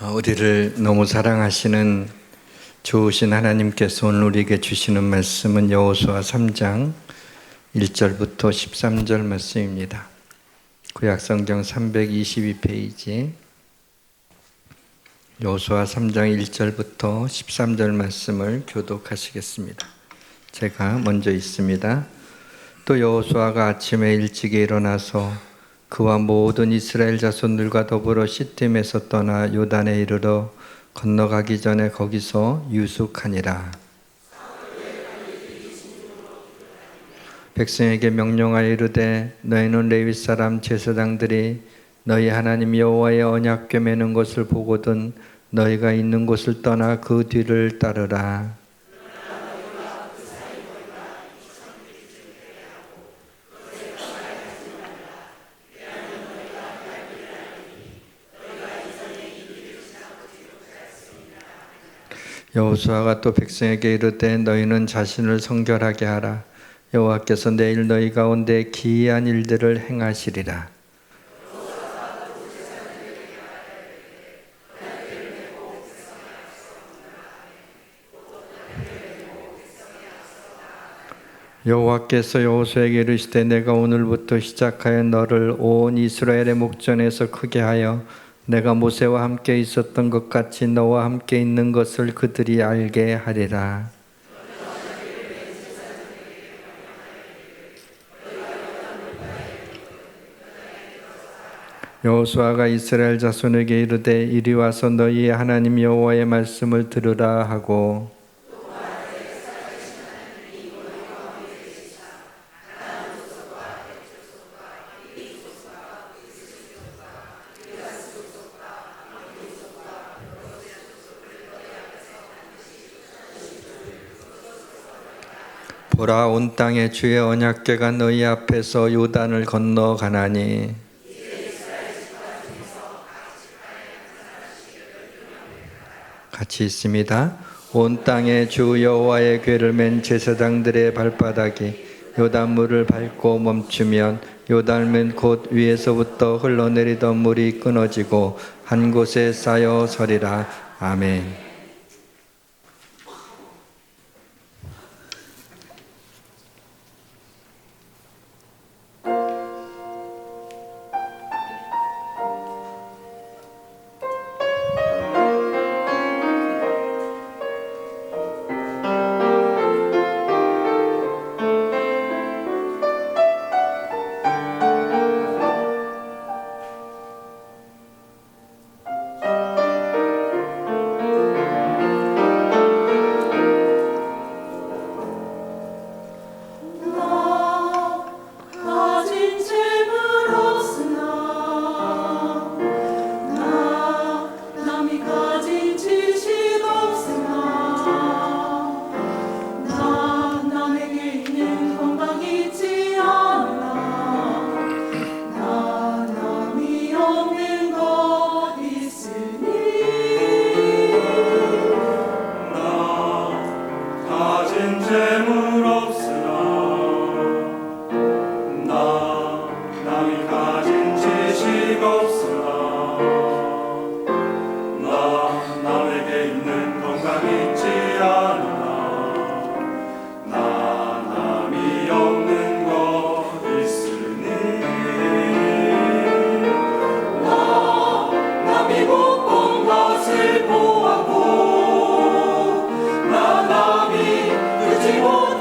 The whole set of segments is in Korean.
우리를 너무 사랑하시는 좋으신 하나님께서 오늘 우리에게 주시는 말씀은 여호수아 3장 1절부터 13절 말씀입니다. 구약성경 322페이지 여호수아 3장 1절부터 13절 말씀을 교독하시겠습니다. 제가 먼저 읽습니다. 또 여호수아가 아침에 일찍이 일어나서 그와 모든 이스라엘 자손들과 더불어 시팀에서 떠나 요단에 이르러 건너가기 전에 거기서 유숙하니라. 백성에게 명령하여 이르되 너희는 레위 사람 제사장들이 너희 하나님 여호와의 언약궤 매는 것을 보거든 너희가 있는 곳을 떠나 그 뒤를 따르라. 여호수아가 또 백성에게 이르되 너희는 자신을 성결하게 하라. 여호와께서 내일 너희 가운데 기이한 일들을 행하시리라. 여호와께서 여호수아에게 이르시되 내가 오늘부터 시작하여 너를 온 이스라엘의 목전에서 크게 하여 내가 모세와 함께 있었던 것 같이 너와 함께 있는 것을 그들이 알게 하리라. 여호수아가 이스라엘 자손에게 이르되 이리 와서 너희의 하나님 여호와의 말씀을 들으라 하고 보라 온 땅에 주의 언약궤가 너희 앞에서 요단을 건너가나니 같이 있습니다. 온 땅에 주 여호와의 궤를 맨 제사장들의 발바닥이 요단물을 밟고 멈추면 요단은 곧 위에서부터 흘러내리던 물이 끊어지고 한 곳에 쌓여 서리라. 아멘. 나 남이 그지 못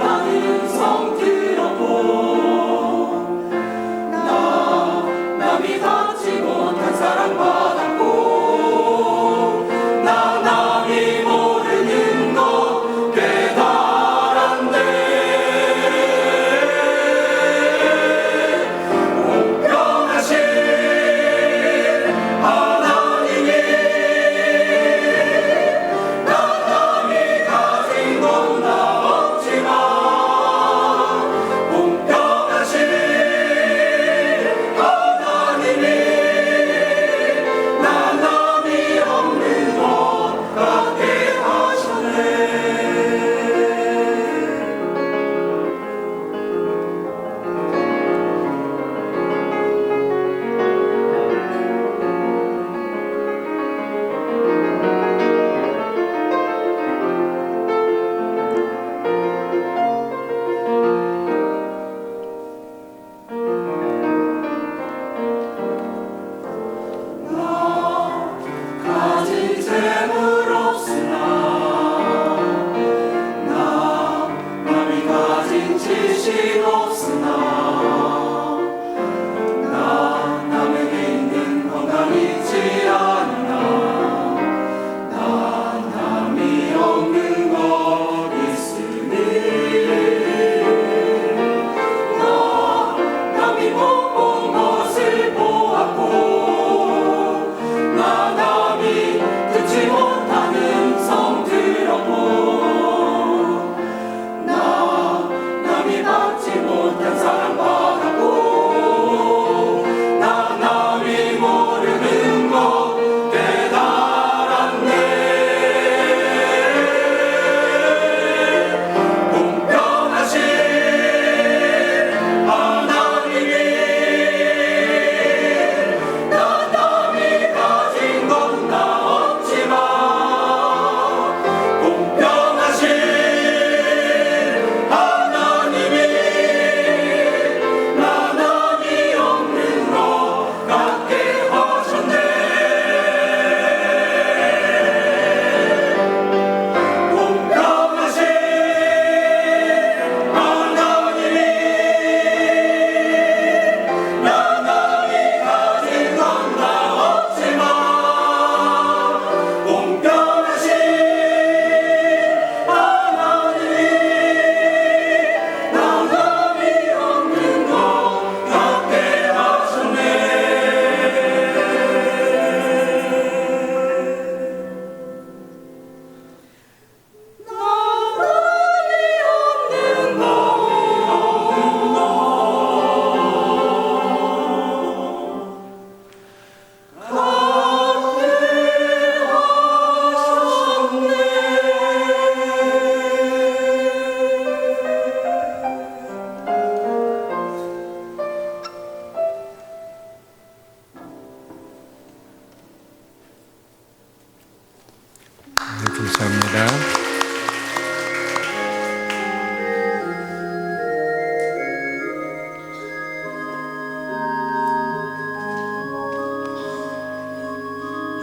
감사합니다.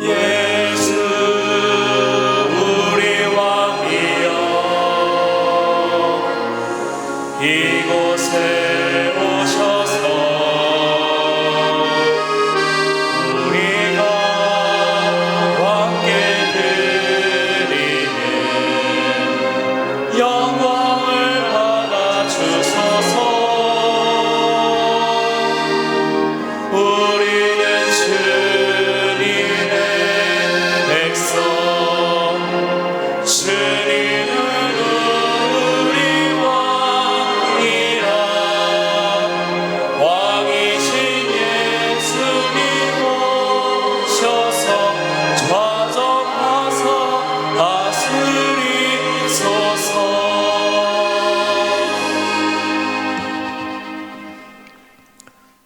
예수 우리 왕이여 이곳에 오셔서 우리가 왕께 드리는 영광을 받아 주소서. 우리는 주님의 백성, 주님은 우리 왕이라. 왕이신 예수님 오셔서 좌정하사 다스리소서.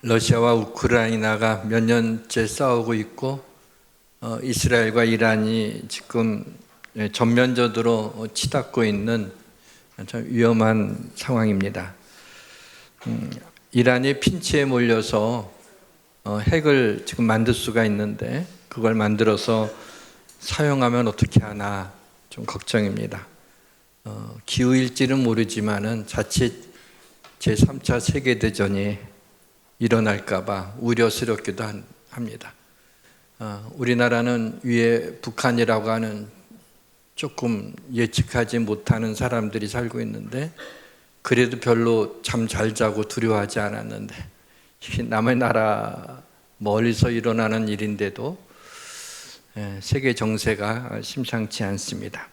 러시아와 우크라이나가 몇 년째 싸우고 있고 이스라엘과 이란이 지금 전면적으로 치닫고 있는 참 위험한 상황입니다. 이란이 핀치에 몰려서 핵을 지금 만들 수가 있는데 그걸 만들어서 사용하면 어떻게 하나 좀 걱정입니다. 기후일지는 모르지만은 자칫 제3차 세계대전이 일어날까봐 우려스럽기도 합니다. 우리나라는 위에 북한이라고 하는 조금 예측하지 못하는 사람들이 살고 있는데 그래도 별로 잠 잘 자고 두려워하지 않았는데 남의 나라 멀리서 일어나는 일인데도 세계 정세가 심상치 않습니다.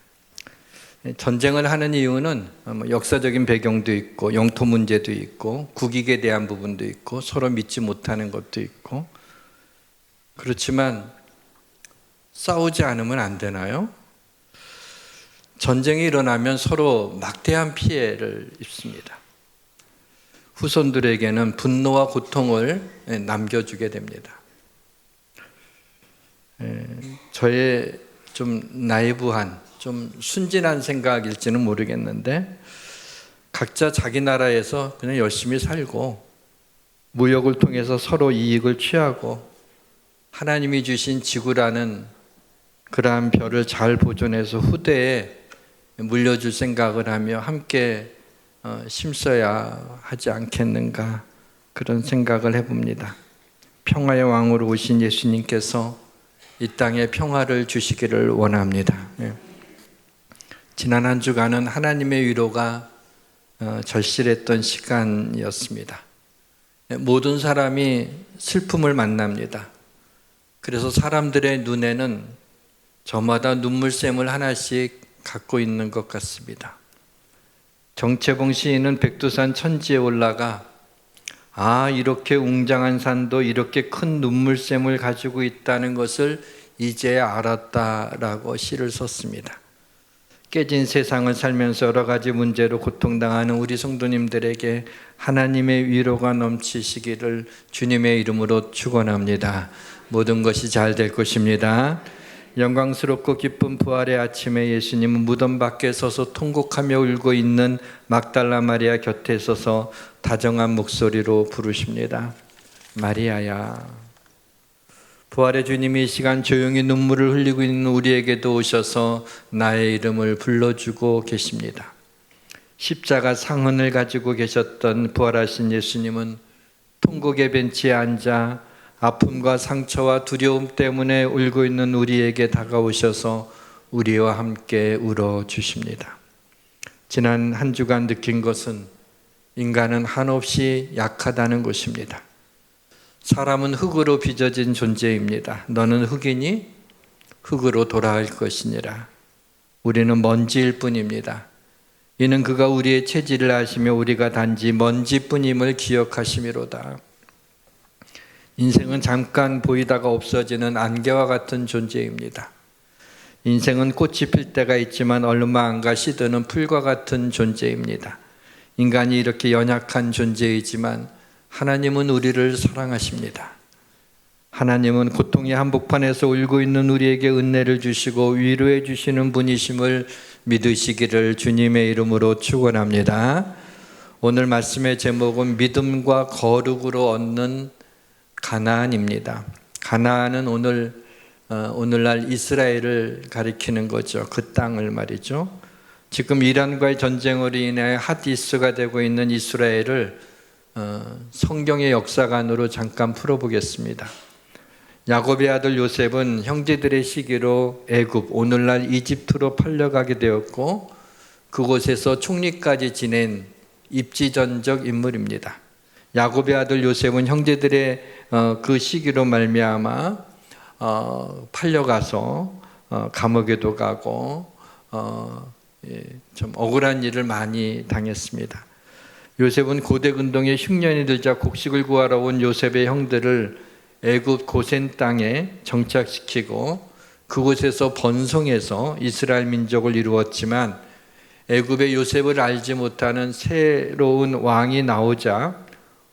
전쟁을 하는 이유는 역사적인 배경도 있고 영토 문제도 있고 국익에 대한 부분도 있고 서로 믿지 못하는 것도 있고 그렇지만 싸우지 않으면 안 되나요? 전쟁이 일어나면 서로 막대한 피해를 입습니다. 후손들에게는 분노와 고통을 남겨주게 됩니다. 저의 좀 나이브한 좀 순진한 생각일지는 모르겠는데 각자 자기 나라에서 그냥 열심히 살고 무역을 통해서 서로 이익을 취하고 하나님이 주신 지구라는 그러한 별을 잘 보존해서 후대에 물려줄 생각을 하며 함께 심어야 하지 않겠는가 그런 생각을 해봅니다. 평화의 왕으로 오신 예수님께서 이 땅에 평화를 주시기를 원합니다. 지난 한 주간은 하나님의 위로가 절실했던 시간이었습니다. 모든 사람이 슬픔을 만납니다. 그래서 사람들의 눈에는 저마다 눈물샘을 하나씩 갖고 있는 것 같습니다. 정채봉 시인은 백두산 천지에 올라가 이렇게 웅장한 산도 이렇게 큰 눈물샘을 가지고 있다는 것을 이제야 알았다라고 시를 썼습니다. 깨진 세상을 살면서 여러 가지 문제로 고통당하는 우리 성도님들에게 하나님의 위로가 넘치시기를 주님의 이름으로 축원합니다. 모든 것이 잘 될 것입니다. 영광스럽고 기쁜 부활의 아침에 예수님은 무덤 밖에 서서 통곡하며 울고 있는 막달라 마리아 곁에 서서 다정한 목소리로 부르십니다. 마리아야. 부활의 주님이 이 시간 조용히 눈물을 흘리고 있는 우리에게도 오셔서 나의 이름을 불러주고 계십니다. 십자가 상흔을 가지고 계셨던 부활하신 예수님은 통곡의 벤치에 앉아 아픔과 상처와 두려움 때문에 울고 있는 우리에게 다가오셔서 우리와 함께 울어주십니다. 지난 한 주간 느낀 것은 인간은 한없이 약하다는 것입니다. 사람은 흙으로 빚어진 존재입니다. 너는 흙이니 흙으로 돌아갈 것이니라. 우리는 먼지일 뿐입니다. 이는 그가 우리의 체질을 아시며 우리가 단지 먼지뿐임을 기억하심이로다. 인생은 잠깐 보이다가 없어지는 안개와 같은 존재입니다. 인생은 꽃이 필 때가 있지만 얼마 안 가 시드는 풀과 같은 존재입니다. 인간이 이렇게 연약한 존재이지만 하나님은 우리를 사랑하십니다. 하나님은 고통의 한복판에서 울고 있는 우리에게 은혜를 주시고 위로해 주시는 분이심을 믿으시기를 주님의 이름으로 축원합니다. 오늘 말씀의 제목은 믿음과 거룩으로 얻는 가나안입니다. 가나안은 오늘날 이스라엘을 가리키는 거죠. 그 땅을 말이죠. 지금 이란과의 전쟁으로 인해 핫이슈가 되고 있는 이스라엘을 성경의 역사관으로 잠깐 풀어보겠습니다. 야곱의 아들 요셉은 형제들의 시기로 애굽, 오늘날 이집트로 팔려가게 되었고 그곳에서 총리까지 지낸 입지전적 인물입니다. 야곱의 아들 요셉은 형제들의 그 시기로 말미암아 팔려가서 감옥에도 가고 좀 억울한 일을 많이 당했습니다. 요셉은 고대 근동에 흉년이 들자 곡식을 구하러 온 요셉의 형들을 애굽 고센 땅에 정착시키고 그곳에서 번성해서 이스라엘 민족을 이루었지만 애굽의 요셉을 알지 못하는 새로운 왕이 나오자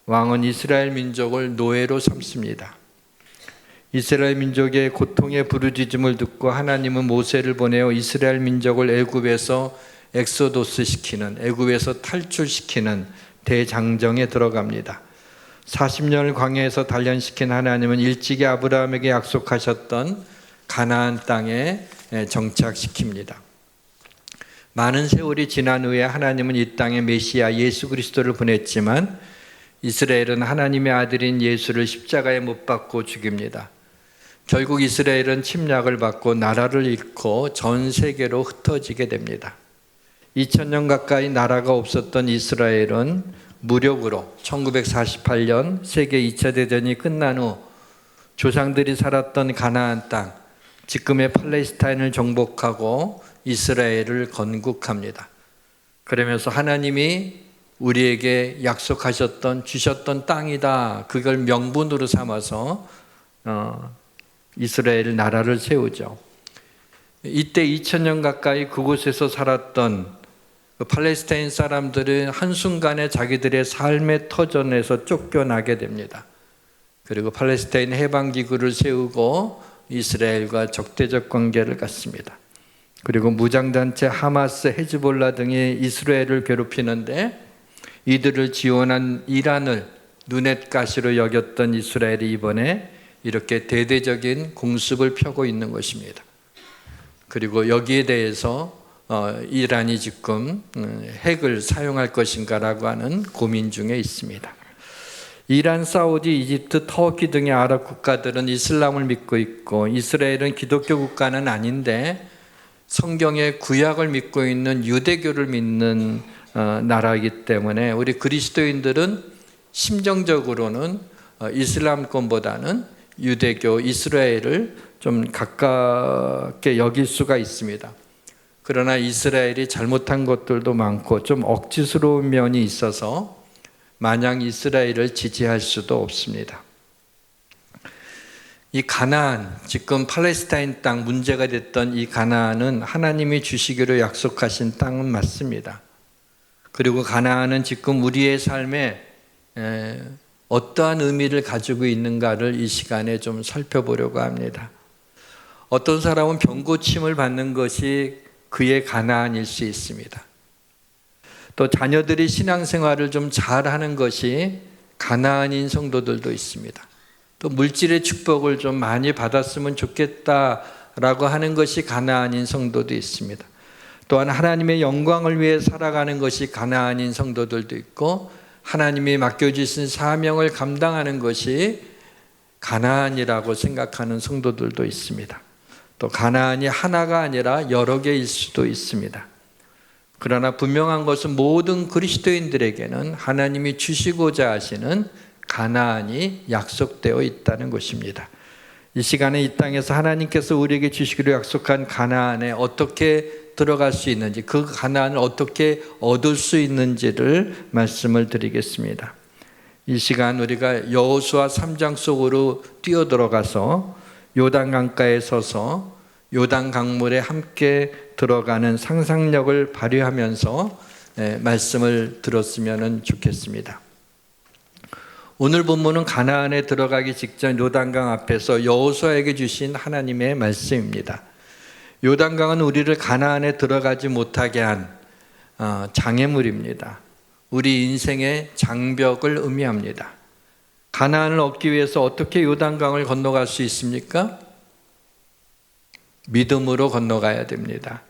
왕은 이스라엘 민족을 노예로 삼습니다. 이스라엘 민족의 고통의 부르짖음을 듣고 하나님은 모세를 보내어 이스라엘 민족을 애굽에서 엑소도스 시키는, 애굽에서 탈출시키는 대장정에 들어갑니다. 40년을 광야에서 단련시킨 하나님은 일찍이 아브라함에게 약속하셨던 가나안 땅에 정착시킵니다. 많은 세월이 지난 후에 하나님은 이 땅에 메시아 예수 그리스도를 보냈지만 이스라엘은 하나님의 아들인 예수를 십자가에 못 박고 죽입니다. 결국 이스라엘은 침략을 받고 나라를 잃고 전 세계로 흩어지게 됩니다. 2000년 가까이 나라가 없었던 이스라엘은 무력으로 1948년 세계 2차 대전이 끝난 후 조상들이 살았던 가나안 땅, 지금의 팔레스타인을 정복하고 이스라엘을 건국합니다. 그러면서 하나님이 우리에게 약속하셨던, 주셨던 땅이다. 그걸 명분으로 삼아서 이스라엘 나라를 세우죠. 이때 2000년 가까이 그곳에서 살았던 팔레스타인 사람들은 한순간에 자기들의 삶의 터전에서 쫓겨나게 됩니다. 그리고 팔레스타인 해방기구를 세우고 이스라엘과 적대적 관계를 갖습니다. 그리고 무장단체 하마스, 헤즈볼라 등이 이스라엘을 괴롭히는데 이들을 지원한 이란을 눈엣 가시로 여겼던 이스라엘이 이번에 이렇게 대대적인 공습을 펴고 있는 것입니다. 그리고 여기에 대해서 이란이 지금 핵을 사용할 것인가라고 하는 고민 중에 있습니다. 이란, 사우디, 이집트, 터키 등의 아랍 국가들은 이슬람을 믿고 있고 이스라엘은 기독교 국가는 아닌데 성경의 구약을 믿고 있는 유대교를 믿는 나라이기 때문에 우리 그리스도인들은 심정적으로는 이슬람권보다는 유대교, 이스라엘을 좀 가깝게 여길 수가 있습니다. 그러나 이스라엘이 잘못한 것들도 많고 좀 억지스러운 면이 있어서 마냥 이스라엘을 지지할 수도 없습니다. 이 가나안, 지금 팔레스타인 땅 문제가 됐던 이 가나안은 하나님이 주시기로 약속하신 땅은 맞습니다. 그리고 가나안은 지금 우리의 삶에 어떠한 의미를 가지고 있는가를 이 시간에 좀 살펴보려고 합니다. 어떤 사람은 병고침을 받는 것이 그의 가나안일 수 있습니다. 또 자녀들이 신앙생활을 좀 잘하는 것이 가나안인 성도들도 있습니다. 또 물질의 축복을 좀 많이 받았으면 좋겠다라고 하는 것이 가나안인 성도도 있습니다. 또한 하나님의 영광을 위해 살아가는 것이 가나안인 성도들도 있고 하나님이 맡겨주신 사명을 감당하는 것이 가나안이라고 생각하는 성도들도 있습니다. 또 가나안이 하나가 아니라 여러 개일 수도 있습니다. 그러나 분명한 것은 모든 그리스도인들에게는 하나님이 주시고자 하시는 가나안이 약속되어 있다는 것입니다. 이 시간에 이 땅에서 하나님께서 우리에게 주시기로 약속한 가나안에 어떻게 들어갈 수 있는지, 그 가나안을 어떻게 얻을 수 있는지를 말씀을 드리겠습니다. 이 시간 우리가 여호수아 3장 속으로 뛰어들어가서 요단강가에 서서 요단 강물에 함께 들어가는 상상력을 발휘하면서 말씀을 들었으면 좋겠습니다. 오늘 본문은 가나안에 들어가기 직전 요단강 앞에서 여호수아에게 주신 하나님의 말씀입니다. 요단강은 우리를 가나안에 들어가지 못하게 한 장애물입니다. 우리 인생의 장벽을 의미합니다. 가나안을 얻기 위해서 어떻게 요단강을 건너갈 수 있습니까? 믿음으로 건너가야 됩니다.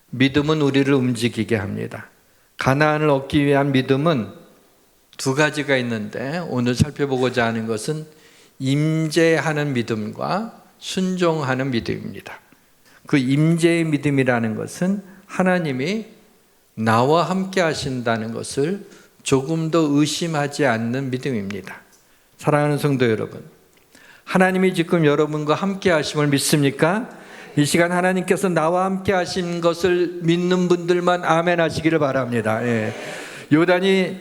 믿음은 우리를 움직이게 합니다. 가나안을 얻기 위한 믿음은 두 가지가 있는데 오늘 살펴보고자 하는 것은 임재하는 믿음과 순종하는 믿음입니다. 그 임재의 믿음이라는 것은 하나님이 나와 함께 하신다는 것을 조금 더 의심하지 않는 믿음입니다. 사랑하는 성도 여러분, 하나님이 지금 여러분과 함께 하심을 믿습니까? 이 시간 하나님께서 나와 함께 하신 것을 믿는 분들만 아멘 하시기를 바랍니다. 요단이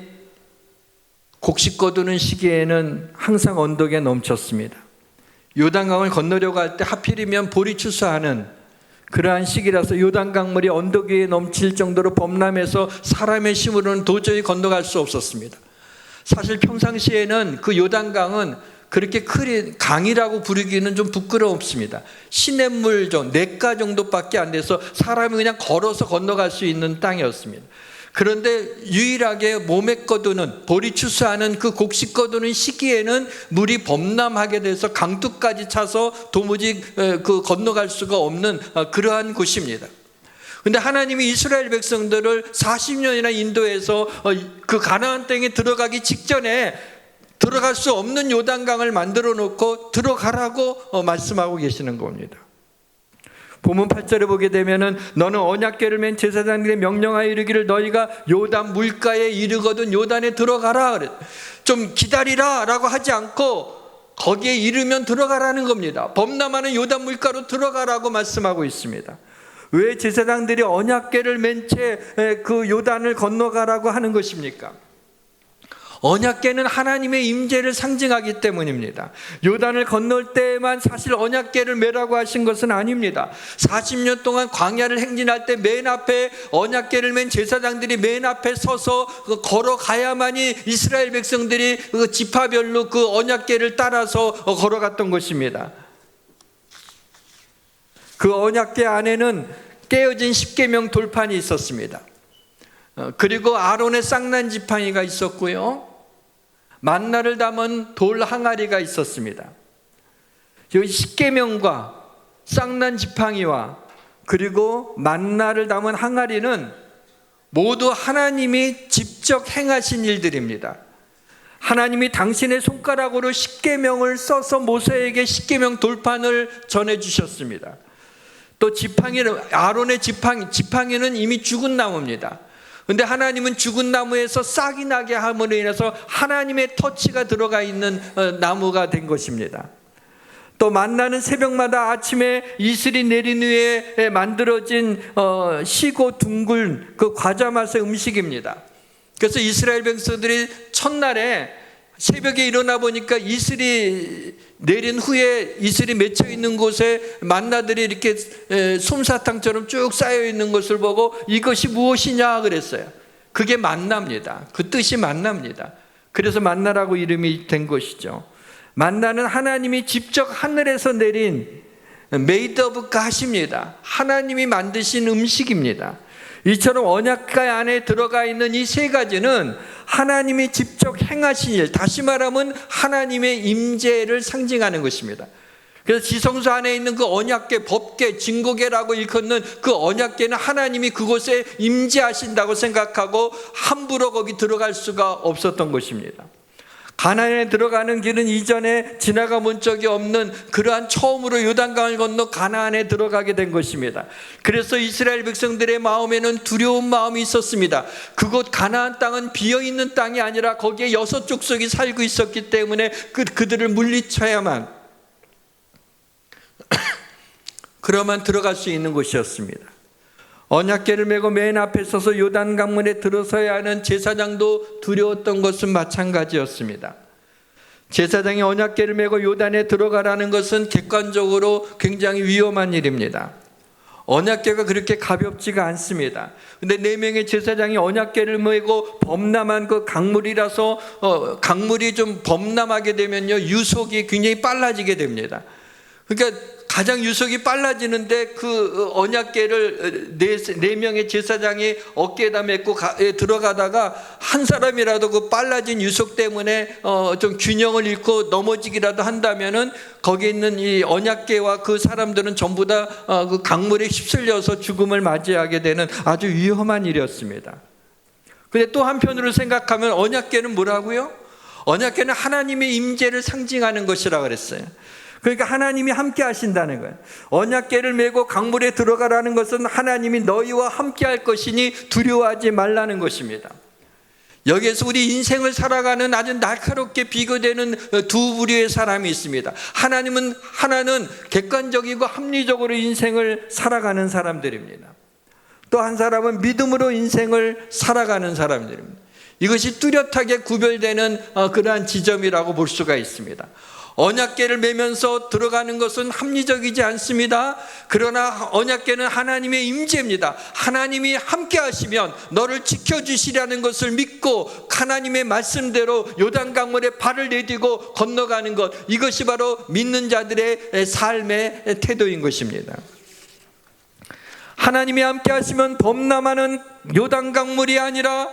곡식 거두는 시기에는 항상 언덕에 넘쳤습니다. 요단강을 건너려고 할 때 하필이면 볼이 추수하는 그러한 시기라서 요단강물이 언덕 위에 넘칠 정도로 범람해서 사람의 힘으로는 도저히 건너갈 수 없었습니다. 사실 평상시에는 그 요단강은 그렇게 큰 강이라고 부르기는 좀 부끄럽습니다. 시냇물 냇가 정도밖에 안 돼서 사람이 그냥 걸어서 건너갈 수 있는 땅이었습니다. 그런데 유일하게 몸에 거두는 볼이 추수하는 그 곡식 거두는 시기에는 물이 범람하게 돼서 강둑까지 차서 도무지 그 건너갈 수가 없는 그러한 곳입니다. 그런데 하나님이 이스라엘 백성들을 40년이나 인도해서 그 가나안 땅에 들어가기 직전에 들어갈 수 없는 요단강을 만들어 놓고 들어가라고 말씀하고 계시는 겁니다. 본문 8절에 보게 되면은 너는 언약궤를 맨 제사장들의 명령하여 이르기를 너희가 요단 물가에 이르거든 요단에 들어가라 그래. 좀 기다리라 라고 하지 않고 거기에 이르면 들어가라는 겁니다. 범람하는 요단 물가로 들어가라고 말씀하고 있습니다. 왜 제사장들이 언약궤를 맨 채 그 요단을 건너가라고 하는 것입니까? 언약궤는 하나님의 임재를 상징하기 때문입니다. 요단을 건널 때만 사실 언약궤를 메라고 하신 것은 아닙니다. 40년 동안 광야를 행진할 때 맨 앞에 언약궤를 맨 제사장들이 맨 앞에 서서 걸어가야만이 이스라엘 백성들이 그 지파별로 그 언약궤를 따라서 걸어갔던 것입니다. 그 언약궤 안에는 깨어진 십계명 돌판이 있었습니다. 그리고 아론의 쌍난 지팡이가 있었고요, 만나를 담은 돌 항아리가 있었습니다. 이 십계명과 쌍난 지팡이와 그리고 만나를 담은 항아리는 모두 하나님이 직접 행하신 일들입니다. 하나님이 당신의 손가락으로 십계명을 써서 모세에게 십계명 돌판을 전해주셨습니다. 또 지팡이는, 아론의 지팡이는 이미 죽은 나무입니다. 근데 하나님은 죽은 나무에서 싹이 나게 함으로 인해서 하나님의 터치가 들어가 있는 나무가 된 것입니다. 또 만나는 새벽마다 아침에 이슬이 내린 후에 만들어진 시고 둥글 그 과자 맛의 음식입니다. 그래서 이스라엘 백성들이 첫날에 새벽에 일어나 보니까 이슬이 내린 후에 이슬이 맺혀 있는 곳에 만나들이 이렇게 솜사탕처럼 쭉 쌓여 있는 것을 보고 이것이 무엇이냐 그랬어요. 그게 만나입니다. 그 뜻이 만나입니다. 그래서 만나라고 이름이 된 것이죠. 만나는 하나님이 직접 하늘에서 내린 메이드 오브 갓입니다. 하나님이 만드신 음식입니다. 이처럼 언약궤 안에 들어가 있는 이 세 가지는 하나님이 직접 행하신 일, 다시 말하면 하나님의 임재를 상징하는 것입니다. 그래서 지성소 안에 있는 그 언약궤, 법궤, 증거궤라고 일컫는 그 언약궤는 하나님이 그곳에 임재하신다고 생각하고 함부로 거기 들어갈 수가 없었던 것입니다. 가나안에 들어가는 길은 이전에 지나가 본 적이 없는 그러한 처음으로 요단강을 건너 가나안에 들어가게 된 것입니다. 그래서 이스라엘 백성들의 마음에는 두려운 마음이 있었습니다. 그곳 가나안 땅은 비어있는 땅이 아니라 거기에 6족속이 살고 있었기 때문에 그들을 물리쳐야만 그러면 들어갈 수 있는 곳이었습니다. 언약궤를 메고 맨 앞에 서서 요단 강문에 들어서야 하는 제사장도 두려웠던 것은 마찬가지였습니다. 제사장이 언약궤를 메고 요단에 들어가라는 것은 객관적으로 굉장히 위험한 일입니다. 언약궤가 그렇게 가볍지가 않습니다. 근데 4명의 제사장이 언약궤를 메고 범람한 그 강물이라서 강물이 좀 범람하게 되면요 유속이 굉장히 빨라지게 됩니다. 그러니까 가장 유속이 빨라지는데 그 언약궤를 4명의 제사장이 어깨에다 메고 들어가다가 한 사람이라도 그 빨라진 유속 때문에 좀 균형을 잃고 넘어지기라도 한다면은 거기 있는 이 언약궤와 그 사람들은 전부 다 그 강물에 휩쓸려서 죽음을 맞이하게 되는 아주 위험한 일이었습니다. 근데 또 한편으로 생각하면 언약궤는 뭐라고요? 언약궤는 하나님의 임재를 상징하는 것이라고 그랬어요. 그러니까 하나님이 함께 하신다는 거예요. 언약궤를 메고 강물에 들어가라는 것은 하나님이 너희와 함께 할 것이니 두려워하지 말라는 것입니다. 여기에서 우리 인생을 살아가는 아주 날카롭게 비교되는 두 부류의 사람이 있습니다. 하나는 객관적이고 합리적으로 인생을 살아가는 사람들입니다. 또 한 사람은 믿음으로 인생을 살아가는 사람들입니다. 이것이 뚜렷하게 구별되는 그러한 지점이라고 볼 수가 있습니다. 언약궤를 메면서 들어가는 것은 합리적이지 않습니다. 그러나 언약궤는 하나님의 임재입니다. 하나님이 함께 하시면 너를 지켜주시라는 것을 믿고 하나님의 말씀대로 요단강물에 발을 내딛고 건너가는 것, 이것이 바로 믿는 자들의 삶의 태도인 것입니다. 하나님이 함께 하시면 범람하는 요단강물이 아니라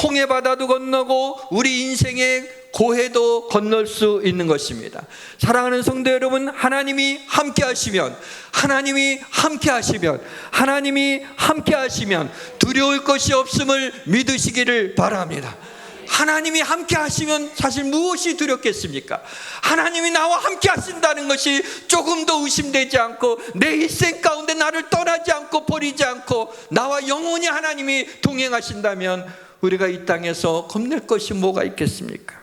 홍해바다도 건너고 우리 인생의 고해도 건널 수 있는 것입니다. 사랑하는 성도 여러분, 하나님이 함께 하시면 두려울 것이 없음을 믿으시기를 바랍니다. 하나님이 함께 하시면 사실 무엇이 두렵겠습니까? 하나님이 나와 함께 하신다는 것이 조금도 의심되지 않고 내 일생 가운데 나를 떠나지 않고 버리지 않고 나와 영원히 하나님이 동행하신다면 우리가 이 땅에서 겁낼 것이 뭐가 있겠습니까?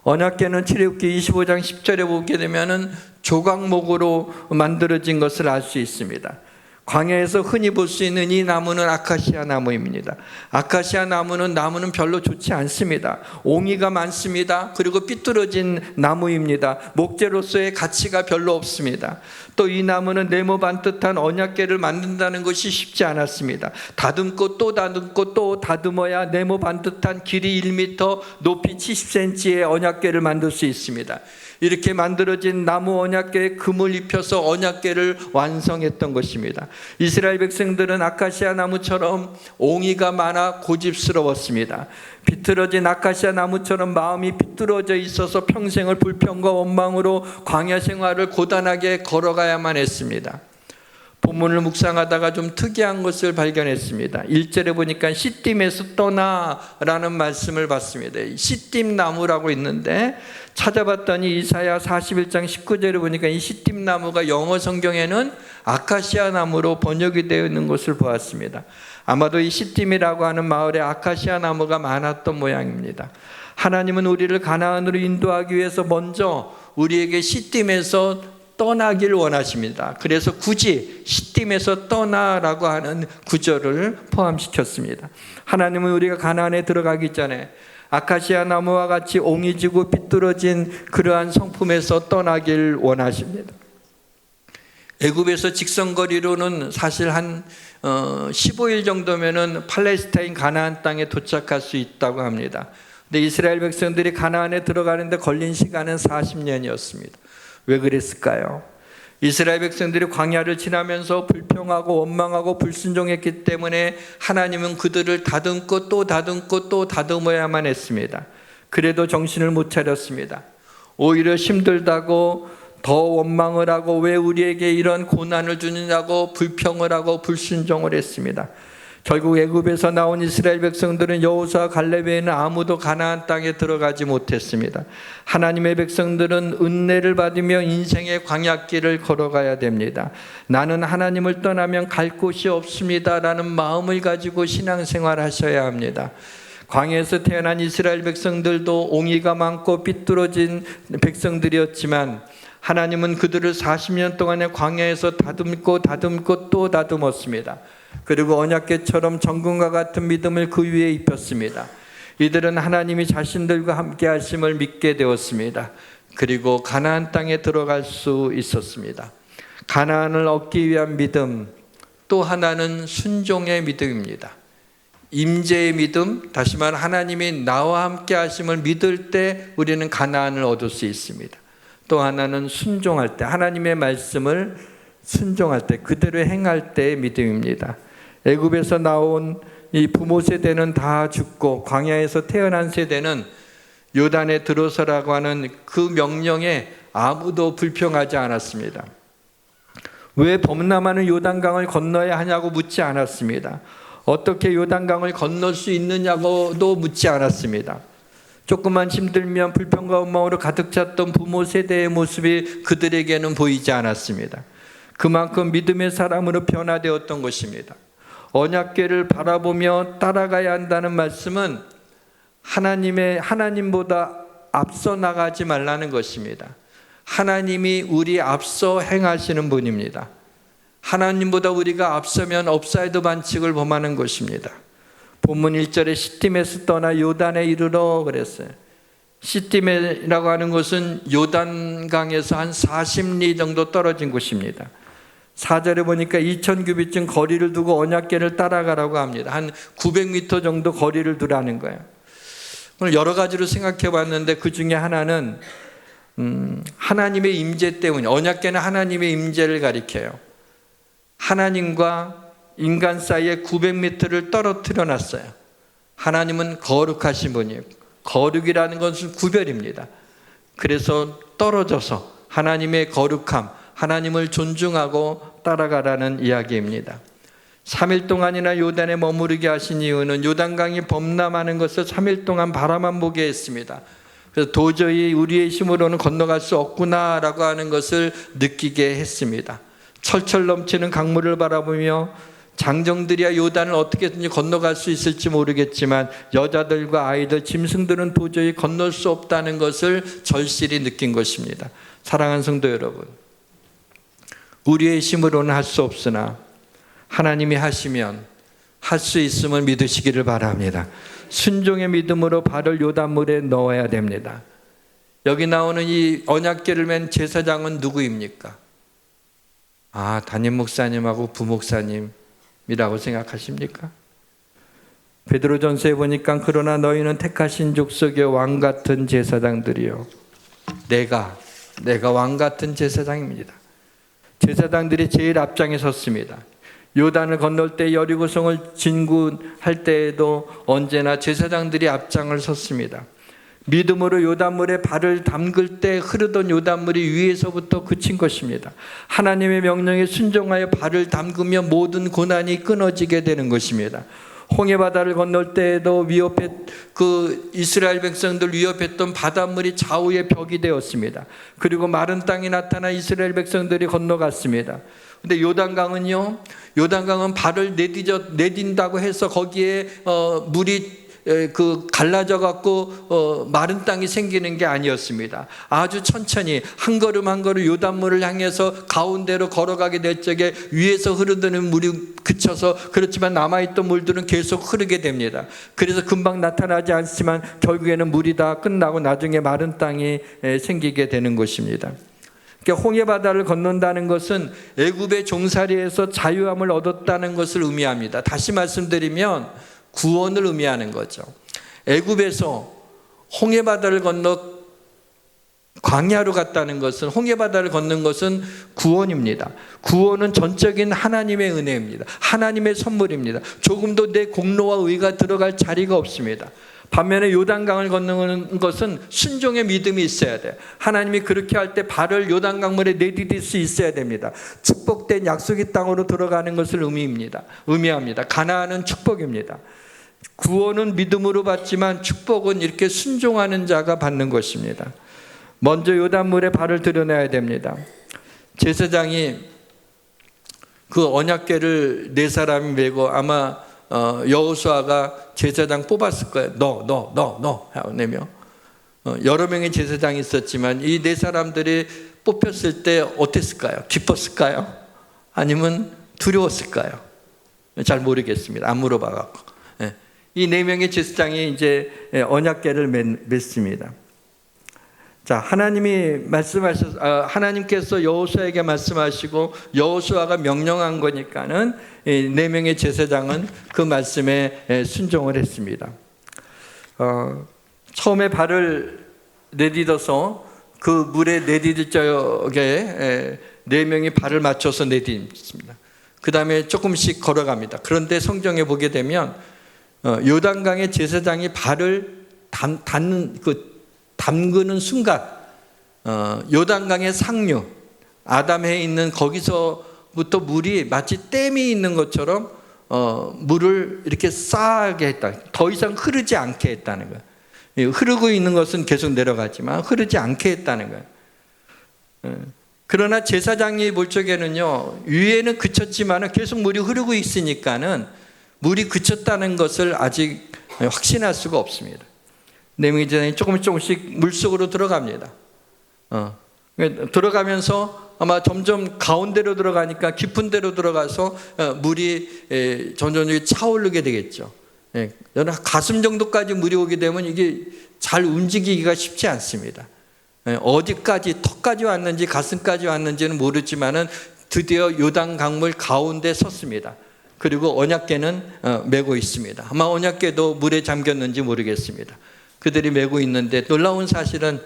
언약궤는 출애굽기 25장 10절에 보게 되면은 조각목으로 만들어진 것을 알 수 있습니다. 광야에서 흔히 볼 수 있는 이 나무는 아카시아 나무입니다. 아카시아 나무는 별로 좋지 않습니다. 옹이가 많습니다. 그리고 삐뚤어진 나무입니다. 목재로서의 가치가 별로 없습니다. 또 이 나무는 네모 반듯한 언약궤를 만든다는 것이 쉽지 않았습니다. 다듬고 또 다듬고 또 다듬어야 네모 반듯한 길이 1m, 높이 70cm의 언약궤를 만들 수 있습니다. 이렇게 만들어진 나무 언약궤에 금을 입혀서 언약궤를 완성했던 것입니다. 이스라엘 백성들은 아카시아 나무처럼 옹이가 많아 고집스러웠습니다. 비틀어진 아카시아 나무처럼 마음이 비뚤어져 있어서 평생을 불평과 원망으로 광야 생활을 고단하게 걸어가야만 했습니다. 본문을 묵상하다가 좀 특이한 것을 발견했습니다. 1절에 보니까 시딤에서 떠나라는 말씀을 봤습니다. 시딤 나무라고 있는데 찾아봤더니 이사야 41장 19절에 보니까 이 시딤 나무가 영어 성경에는 아카시아 나무로 번역이 되어 있는 것을 보았습니다. 아마도 이 시딤이라고 하는 마을에 아카시아 나무가 많았던 모양입니다. 하나님은 우리를 가나안으로 인도하기 위해서 먼저 우리에게 시딤에서 떠나길 원하십니다. 그래서 굳이 시딤에서 떠나라고 하는 구절을 포함시켰습니다. 하나님은 우리가 가나안에 들어가기 전에 아카시아 나무와 같이 옹이지고 삐뚤어진 그러한 성품에서 떠나길 원하십니다. 애굽에서 직선거리로는 사실 한 15일 정도면은 팔레스타인 가나안 땅에 도착할 수 있다고 합니다. 근데 이스라엘 백성들이 가나안에 들어가는데 걸린 시간은 40년이었습니다. 왜 그랬을까요? 이스라엘 백성들이 광야를 지나면서 불평하고 원망하고 불순종했기 때문에 하나님은 그들을 다듬고 또 다듬고 또 다듬어야만 했습니다. 그래도 정신을 못 차렸습니다. 오히려 힘들다고 더 원망을 하고 왜 우리에게 이런 고난을 주느냐고 불평을 하고 불순종을 했습니다. 결국 애굽에서 나온 이스라엘 백성들은 여호수아 갈렙 외에는 아무도 가나안 땅에 들어가지 못했습니다. 하나님의 백성들은 은혜를 받으며 인생의 광야길을 걸어가야 됩니다. 나는 하나님을 떠나면 갈 곳이 없습니다라는 마음을 가지고 신앙생활 하셔야 합니다. 광야에서 태어난 이스라엘 백성들도 옹이가 많고 삐뚤어진 백성들이었지만 하나님은 그들을 40년 동안의 광야에서 다듬고 다듬고 또 다듬었습니다. 그리고 언약궤처럼 정금과 같은 믿음을 그 위에 입혔습니다. 이들은 하나님이 자신들과 함께 하심을 믿게 되었습니다. 그리고 가나안 땅에 들어갈 수 있었습니다. 가나안을 얻기 위한 믿음, 또 하나는 순종의 믿음입니다. 임재의 믿음, 다시 말해 하나님이 나와 함께 하심을 믿을 때 우리는 가나안을 얻을 수 있습니다. 또 하나는 순종할 때, 하나님의 말씀을 순종할 때, 그대로 행할 때의 믿음입니다. 애굽에서 나온 이 부모 세대는 다 죽고 광야에서 태어난 세대는 요단에 들어서라고 하는 그 명령에 아무도 불평하지 않았습니다. 왜 범람하는 요단강을 건너야 하냐고 묻지 않았습니다. 어떻게 요단강을 건널 수 있느냐고도 묻지 않았습니다. 조금만 힘들면 불평과 원망으로 가득 찼던 부모 세대의 모습이 그들에게는 보이지 않았습니다. 그만큼 믿음의 사람으로 변화되었던 것입니다. 언약궤를 바라보며 따라가야 한다는 말씀은 하나님보다 앞서 나가지 말라는 것입니다. 하나님이 우리 앞서 행하시는 분입니다. 하나님보다 우리가 앞서면 업사이드 반칙을 범하는 것입니다. 본문 1절에 시딤에서 떠나 요단에 이르러 그랬어요. 시딤이라고 하는 것은 요단강에서 한 40리 정도 떨어진 곳입니다. 4절에 보니까 2000규빗쯤 거리를 두고 언약궤를 따라가라고 합니다. 한 900m 정도 거리를 두라는 거예요. 오늘 여러 가지로 생각해 봤는데 그 중에 하나는 하나님의 임재 때문에, 언약궤는 하나님의 임재를 가리켜요. 하나님과 인간 사이에 900m를 떨어뜨려 놨어요. 하나님은 거룩하신 분이에요. 거룩이라는 것은 구별입니다. 그래서 떨어져서 하나님의 거룩함, 하나님을 존중하고 따라가라는 이야기입니다. 3일 동안이나 요단에 머무르게 하신 이유는 요단강이 범람하는 것을 3일 동안 바라만 보게 했습니다. 그래서 도저히 우리의 힘으로는 건너갈 수 없구나라고 하는 것을 느끼게 했습니다. 철철 넘치는 강물을 바라보며 장정들이야 요단을 어떻게든지 건너갈 수 있을지 모르겠지만 여자들과 아이들, 짐승들은 도저히 건널 수 없다는 것을 절실히 느낀 것입니다. 사랑하는 성도 여러분, 우리의 힘으로는 할 수 없으나 하나님이 하시면 할 수 있음을 믿으시기를 바랍니다. 순종의 믿음으로 발을 요단물에 넣어야 됩니다. 여기 나오는 이 언약궤를 맨 제사장은 누구입니까? 담임 목사님하고 부목사님이라고 생각하십니까? 베드로전서에 보니까 그러나 너희는 택하신 족속의 왕 같은 제사장들이요, 내가 왕 같은 제사장입니다. 제사장들이 제일 앞장에 섰습니다. 요단을 건널 때, 여리고성을 진군할 때에도 언제나 제사장들이 앞장을 섰습니다. 믿음으로 요단물에 발을 담글 때 흐르던 요단물이 위에서부터 그친 것입니다. 하나님의 명령에 순종하여 발을 담그면 모든 고난이 끊어지게 되는 것입니다. 홍해바다를 건널 때에도 그 이스라엘 백성들 위협했던 바닷물이 좌우의 벽이 되었습니다. 그리고 마른 땅이 나타나 이스라엘 백성들이 건너갔습니다. 근데 요단강은 발을 내딘다고 해서 거기에 물이 갈라져 갖고 마른 땅이 생기는 게 아니었습니다. 아주 천천히 한 걸음 한 걸음 요단물을 향해서 가운데로 걸어가게 될 적에 위에서 흐르는 물이 그쳐서, 그렇지만 남아있던 물들은 계속 흐르게 됩니다. 그래서 금방 나타나지 않지만 결국에는 물이 다 끝나고 나중에 마른 땅이 생기게 되는 것입니다. 그러니까 홍해바다를 건넌다는 것은 애굽의 종살이에서 자유함을 얻었다는 것을 의미합니다. 다시 말씀드리면 구원을 의미하는 거죠. 애굽에서 홍해바다를 건너 광야로 갔다는 것은, 홍해바다를 걷는 것은 구원입니다. 구원은 전적인 하나님의 은혜입니다. 하나님의 선물입니다. 조금도 내 공로와 의가 들어갈 자리가 없습니다. 반면에 요단강을 건너는 것은 순종의 믿음이 있어야 돼요. 하나님이 그렇게 할 때 발을 요단강물에 내디딜 수 있어야 됩니다. 축복된 약속의 땅으로 들어가는 것을 의미합니다. 가나안은 축복입니다. 구원은 믿음으로 받지만 축복은 이렇게 순종하는 자가 받는 것입니다. 먼저 요단물에 발을 들여놔야 됩니다. 제사장이 그 언약궤를 네 사람이 메고, 아마 여호수아가 제사장 뽑았을 거예요. 너 하고 내며 여러 명의 제사장이 있었지만 이 네 사람들이 뽑혔을 때 어땠을까요? 기뻤을까요? 아니면 두려웠을까요? 잘 모르겠습니다. 안 물어봐갖고. 이 네 명의 제사장이 이제 언약궤를 맸습니다. 자, 하나님께서 여호수아에게 말씀하시고 여호수아가 명령한 거니까는 네 명의 제사장은 그 말씀에 순종을 했습니다. 처음에 발을 내딛어서 그 물에 내디딜 적에 네 명이 발을 맞춰서 내딛습니다. 그 다음에 조금씩 걸어갑니다. 그런데 성경에 보게 되면 요단강의 제사장이 발을 담그는 순간 요단강의 상류 아담해에 있는 거기서부터 물이 마치 댐이 있는 것처럼 물을 이렇게 쌓게 했다. 더 이상 흐르지 않게 했다는 거예요. 흐르고 있는 것은 계속 내려가지만 흐르지 않게 했다는 거예요. 그러나 제사장이 볼 적에는요, 위에는 그쳤지만 계속 물이 흐르고 있으니까는 물이 그쳤다는 것을 아직 확신할 수가 없습니다. 네 명의 제사장이 조금씩 물속으로 들어갑니다. 들어가면서 아마 점점 가운데로 들어가니까 깊은 데로 들어가서 물이 점점 차오르게 되겠죠. 가슴 정도까지 물이 오게 되면 이게 잘 움직이기가 쉽지 않습니다. 어디까지, 턱까지 왔는지 가슴까지 왔는지는 모르지만은 드디어 요단 강물 가운데 섰습니다. 그리고 언약궤는 메고 있습니다. 아마 언약궤도 물에 잠겼는지 모르겠습니다. 그들이 메고 있는데 놀라운 사실은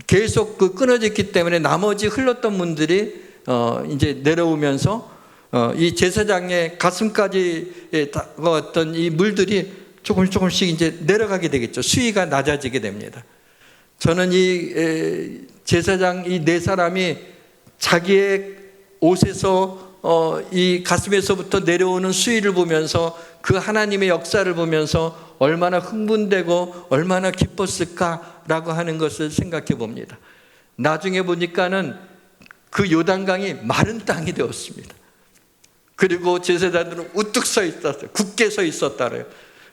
계속 끊어졌기 때문에 나머지 흘렀던 분들이 이제 내려오면서 이 제사장의 가슴까지 왔던 이 물들이 조금씩 이제 내려가게 되겠죠. 수위가 낮아지게 됩니다. 저는 이 제사장 이 네 사람이 자기의 옷에서 이 가슴에서부터 내려오는 수위를 보면서 그 하나님의 역사를 보면서 얼마나 흥분되고 얼마나 기뻤을까라고 하는 것을 생각해 봅니다. 나중에 보니까는 그 요단강이 마른 땅이 되었습니다. 그리고 제사장들은 우뚝 서 있었어요. 굳게 서 있었다래요.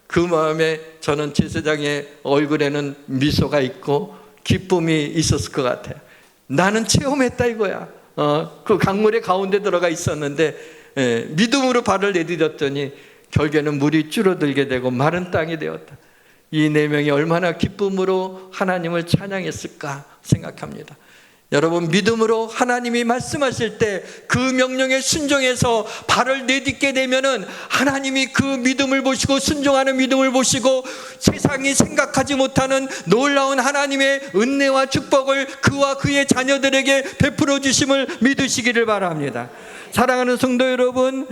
그 마음에 저는 제사장의 얼굴에는 미소가 있고 기쁨이 있었을 것 같아요. 나는 체험했다 이거야. 그 강물의 가운데 들어가 있었는데 믿음으로 발을 내디뎠더니 결국에는 물이 줄어들게 되고 마른 땅이 되었다. 이 네 명이 얼마나 기쁨으로 하나님을 찬양했을까 생각합니다. 여러분, 믿음으로 하나님이 말씀하실 때 그 명령에 순종해서 발을 내딛게 되면은 하나님이 그 믿음을 보시고 순종하는 믿음을 보시고 세상이 생각하지 못하는 놀라운 하나님의 은혜와 축복을 그와 그의 자녀들에게 베풀어 주심을 믿으시기를 바랍니다. 사랑하는 성도 여러분,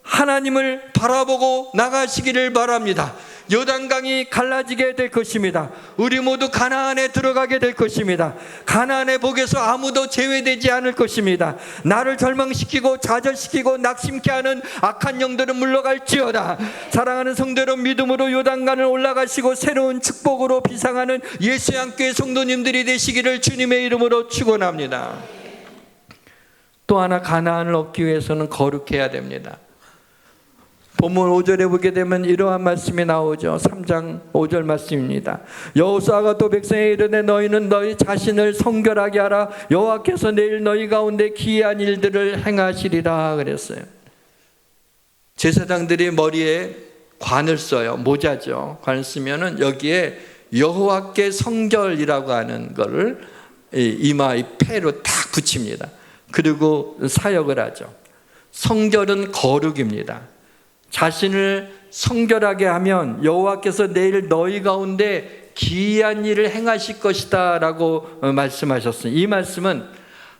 하나님을 바라보고 나가시기를 바랍니다. 요단강이 갈라지게 될 것입니다. 우리 모두 가나안에 들어가게 될 것입니다. 가나안의 복에서 아무도 제외되지 않을 것입니다. 나를 절망시키고 좌절시키고 낙심케 하는 악한 영들은 물러갈지어다. 사랑하는 성도 여러분, 믿음으로 요단강을 올라가시고 새로운 축복으로 비상하는 예수의 함께 성도님들이 되시기를 주님의 이름으로 축원합니다. 또 하나, 가나안을 얻기 위해서는 거룩해야 됩니다. 본문 5절에 보게 되면 이러한 말씀이 나오죠. 3장 5절 말씀입니다. 여호수아가 또 백성에 이르되 너희는 너희 자신을 성결하게 하라. 여호와께서 내일 너희 가운데 기이한 일들을 행하시리라 그랬어요. 제사장들이 머리에 관을 써요. 모자죠. 관을 쓰면은 여기에 여호와께 성결이라고 하는 것을 이마 폐로 딱 붙입니다. 그리고 사역을 하죠. 성결은 거룩입니다. 자신을 성결하게 하면 여호와께서 내일 너희 가운데 기이한 일을 행하실 것이다 라고 말씀하셨어요. 이 말씀은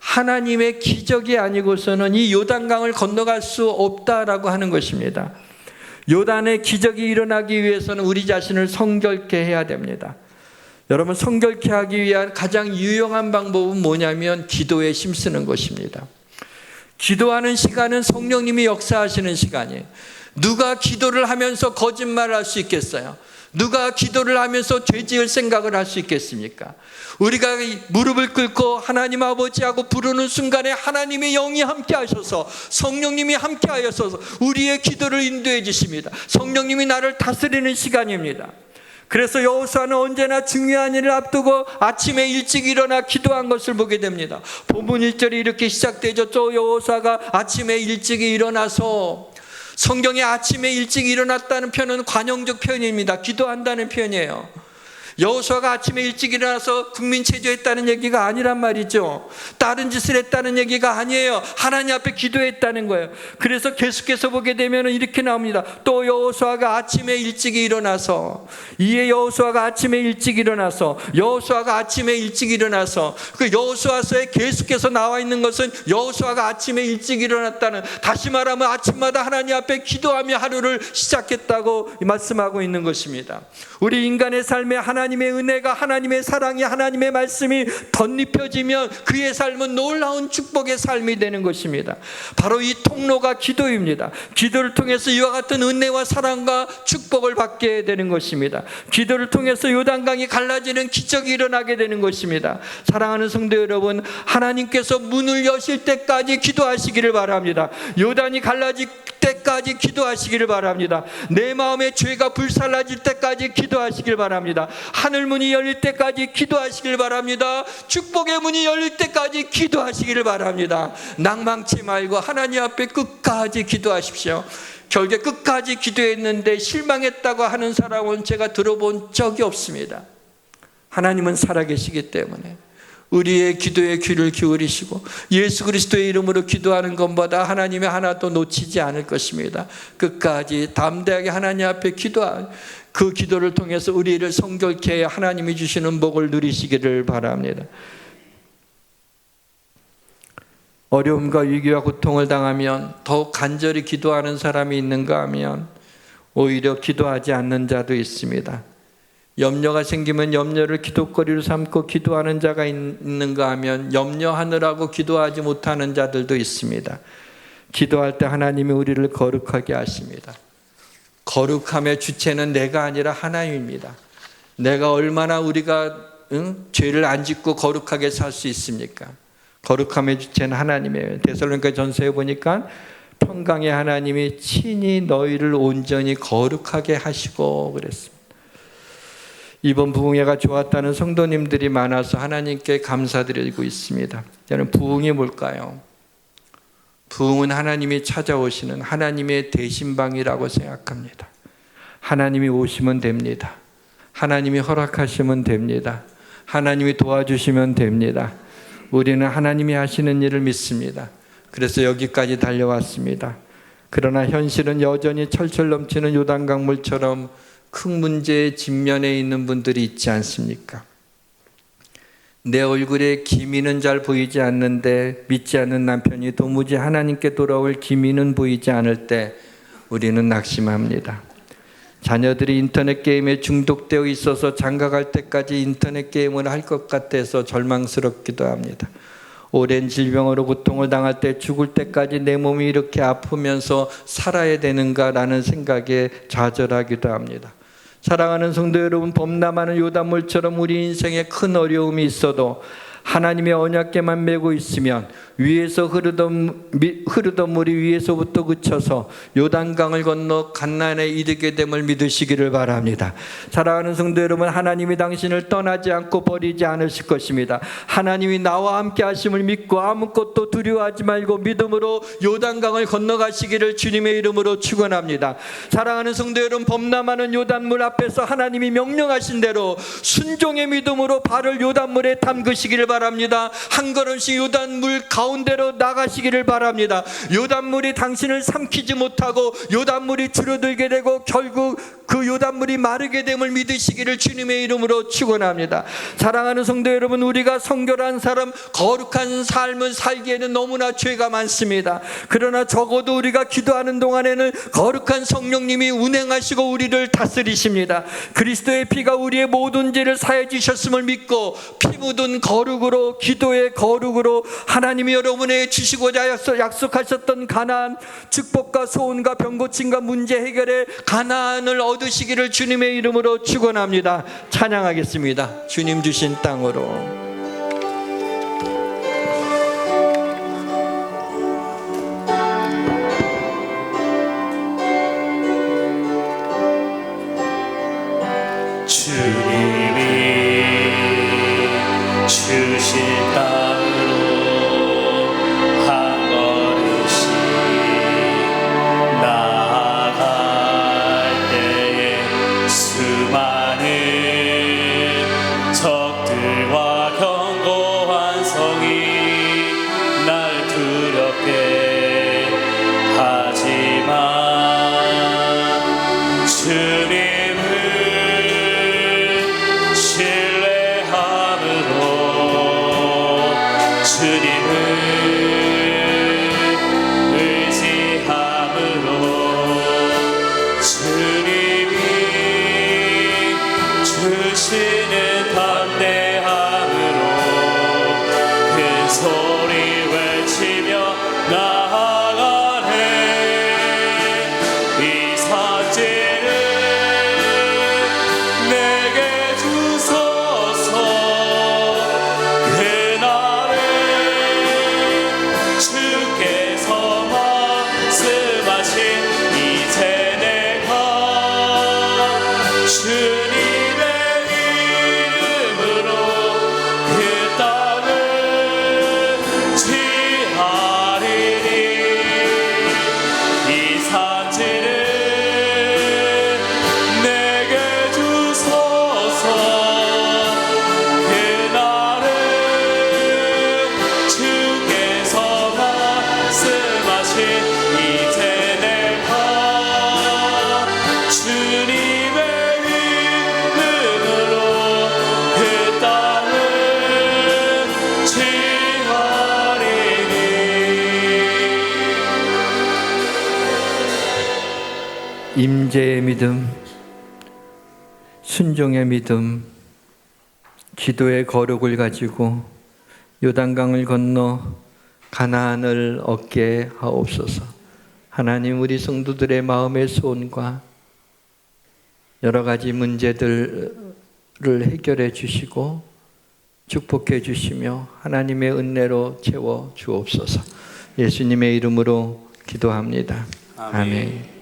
하나님의 기적이 아니고서는 이 요단강을 건너갈 수 없다라고 하는 것입니다. 요단의 기적이 일어나기 위해서는 우리 자신을 성결케 해야 됩니다. 여러분, 성결케 하기 위한 가장 유용한 방법은 뭐냐면 기도에 힘쓰는 것입니다. 기도하는 시간은 성령님이 역사하시는 시간이에요. 누가 기도를 하면서 거짓말을 할 수 있겠어요? 누가 기도를 하면서 죄 지을 생각을 할 수 있겠습니까? 우리가 무릎을 꿇고 하나님 아버지하고 부르는 순간에 하나님의 영이 함께 하셔서, 성령님이 함께 하셔서 우리의 기도를 인도해 주십니다. 성령님이 나를 다스리는 시간입니다. 그래서 여호수아는 언제나 중요한 일을 앞두고 아침에 일찍 일어나 기도한 것을 보게 됩니다. 본문 1절이 이렇게 시작되죠. 또 여호수아가 아침에 일찍 일어나서, 성경에 아침에 일찍 일어났다는 표현은 관용적 표현입니다. 기도한다는 표현이에요. 여호수아가 아침에 일찍 일어나서 국민 체조했다는 얘기가 아니란 말이죠. 다른 짓을 했다는 얘기가 아니에요. 하나님 앞에 기도했다는 거예요. 그래서 계속해서 보게 되면 이렇게 나옵니다. 또 여호수아가 아침에 일찍 일어나서, 이에 여호수아가 아침에 일찍 일어나서, 여호수아가 아침에 일찍 일어나서, 그 여호수아서에 계속해서 나와 있는 것은 여호수아가 아침에 일찍 일어났다는, 다시 말하면 아침마다 하나님 앞에 기도하며 하루를 시작했다고 말씀하고 있는 것입니다. 우리 인간의 삶에 하나님의 은혜가, 하나님의 사랑이, 하나님의 말씀이 덧입혀지면 그의 삶은 놀라운 축복의 삶이 되는 것입니다. 바로 이 통로가 기도입니다. 기도를 통해서 이와 같은 은혜와 사랑과 축복을 받게 되는 것입니다. 기도를 통해서 요단강이 갈라지는 기적이 일어나게 되는 것입니다. 사랑하는 성도 여러분, 하나님께서 문을 여실 때까지 기도하시기를 바랍니다. 요단이 갈라질 때까지 기도하시기를 바랍니다. 내 마음의 죄가 불살라질 때까지 기도하시길 바랍니다. 하늘 문이 열릴 때까지 기도하시길 바랍니다. 축복의 문이 열릴 때까지 기도하시기를 바랍니다. 낭망치 말고 하나님 앞에 끝까지 기도하십시오. 결국에 끝까지 기도했는데 실망했다고 하는 사람은 제가 들어본 적이 없습니다. 하나님은 살아계시기 때문에 우리의 기도에 귀를 기울이시고 예수 그리스도의 이름으로 기도하는 것보다 하나님의 하나도 놓치지 않을 것입니다. 끝까지 담대하게 하나님 앞에 기도하는 그 기도를 통해서 우리를 성결케 해 하나님이 주시는 복을 누리시기를 바랍니다. 어려움과 위기와 고통을 당하면 더욱 간절히 기도하는 사람이 있는가 하면 오히려 기도하지 않는 자도 있습니다. 염려가 생기면 염려를 기도거리로 삼고 기도하는 자가 있는가 하면 염려하느라고 기도하지 못하는 자들도 있습니다. 기도할 때 하나님이 우리를 거룩하게 하십니다. 거룩함의 주체는 내가 아니라 하나님입니다. 내가 얼마나 우리가 죄를 안 짓고 거룩하게 살 수 있습니까? 거룩함의 주체는 하나님이에요. 데살로니가 전서에 보니까 평강의 하나님이 친히 너희를 온전히 거룩하게 하시고 그랬습니다. 이번 부흥회가 좋았다는 성도님들이 많아서 하나님께 감사드리고 있습니다. 저는 부흥이 뭘까요? 부흥은 하나님이 찾아오시는 하나님의 대신방이라고 생각합니다. 하나님이 오시면 됩니다. 하나님이 허락하시면 됩니다. 하나님이 도와주시면 됩니다. 우리는 하나님이 하시는 일을 믿습니다. 그래서 여기까지 달려왔습니다. 그러나 현실은 여전히 철철 넘치는 요단강 물처럼 큰 문제의 직면에 있는 분들이 있지 않습니까? 내 얼굴에 기미는 잘 보이지 않는데 믿지 않는 남편이 도무지 하나님께 돌아올 기미는 보이지 않을 때 우리는 낙심합니다. 자녀들이 인터넷 게임에 중독되어 있어서 장가갈 때까지 인터넷 게임을 할 것 같아서 절망스럽기도 합니다. 오랜 질병으로 고통을 당할 때 죽을 때까지 내 몸이 이렇게 아프면서 살아야 되는가라는 생각에 좌절하기도 합니다. 사랑하는 성도 여러분, 범람하는 요단물처럼 우리 인생에 큰 어려움이 있어도 하나님의 언약궤만 메고 있으면 위에서 흐르던 물이 위에서부터 그쳐서 요단강을 건너 갓난에 이르게 됨을 믿으시기를 바랍니다. 사랑하는 성도 여러분, 하나님이 당신을 떠나지 않고 버리지 않으실 것입니다. 하나님이 나와 함께 하심을 믿고 아무것도 두려워하지 말고 믿음으로 요단강을 건너가시기를 주님의 이름으로 축원합니다. 사랑하는 성도 여러분, 범람하는 요단물 앞에서 하나님이 명령하신 대로 순종의 믿음으로 발을 요단물에 담그시기를 바랍니다. 한 걸음씩 요단물 가운데로 나가시기를 바랍니다. 요단물이 당신을 삼키지 못하고 요단물이 줄어들게 되고 결국 그 요단물이 마르게 됨을 믿으시기를 주님의 이름으로 축원합니다. 사랑하는 성도 여러분, 우리가 성결한 사람, 거룩한 삶을 살기에는 너무나 죄가 많습니다. 그러나 적어도 우리가 기도하는 동안에는 거룩한 성령님이 운행하시고 우리를 다스리십니다. 그리스도의 피가 우리의 모든 죄를 사해 주셨음을 믿고 피 묻은 거룩으로, 기도의 거룩으로 하나님이 여러분에게 주시고자 약속하셨던 가나안, 축복과 소원과 병고침과 문제 해결의 가나안을 얻으시기를 주님의 이름으로 축원합니다. 찬양하겠습니다. 주님 주신 땅으로. 주님이 주신 땅으로 한 걸음씩 나아갈 때에 수많은 적들과 견고한 성이 날 두렵게 하지만 주님을 신뢰함으로 주님을 의지함으로 주님이 주시는 담대함으로 큰 소리 외치며 나아가네. 이 사실을 내게 주소서. 그날에 주께서 말씀하신 이제 내가 주님의 이름으로 그 땅을 취하리니 이 산지를 내게 주소서. 그날은 주께서 말씀하신 이제 내가 주님의 이름으로 그 땅을 취하리니. 임재의 믿음, 순종의 믿음, 기도의 거룩을 가지고 요단강을 건너 가나안을 얻게 하옵소서. 하나님, 우리 성도들의 마음의 소원과 여러 가지 문제들을 해결해 주시고 축복해 주시며 하나님의 은혜로 채워 주옵소서. 예수님의 이름으로 기도합니다. 아멘.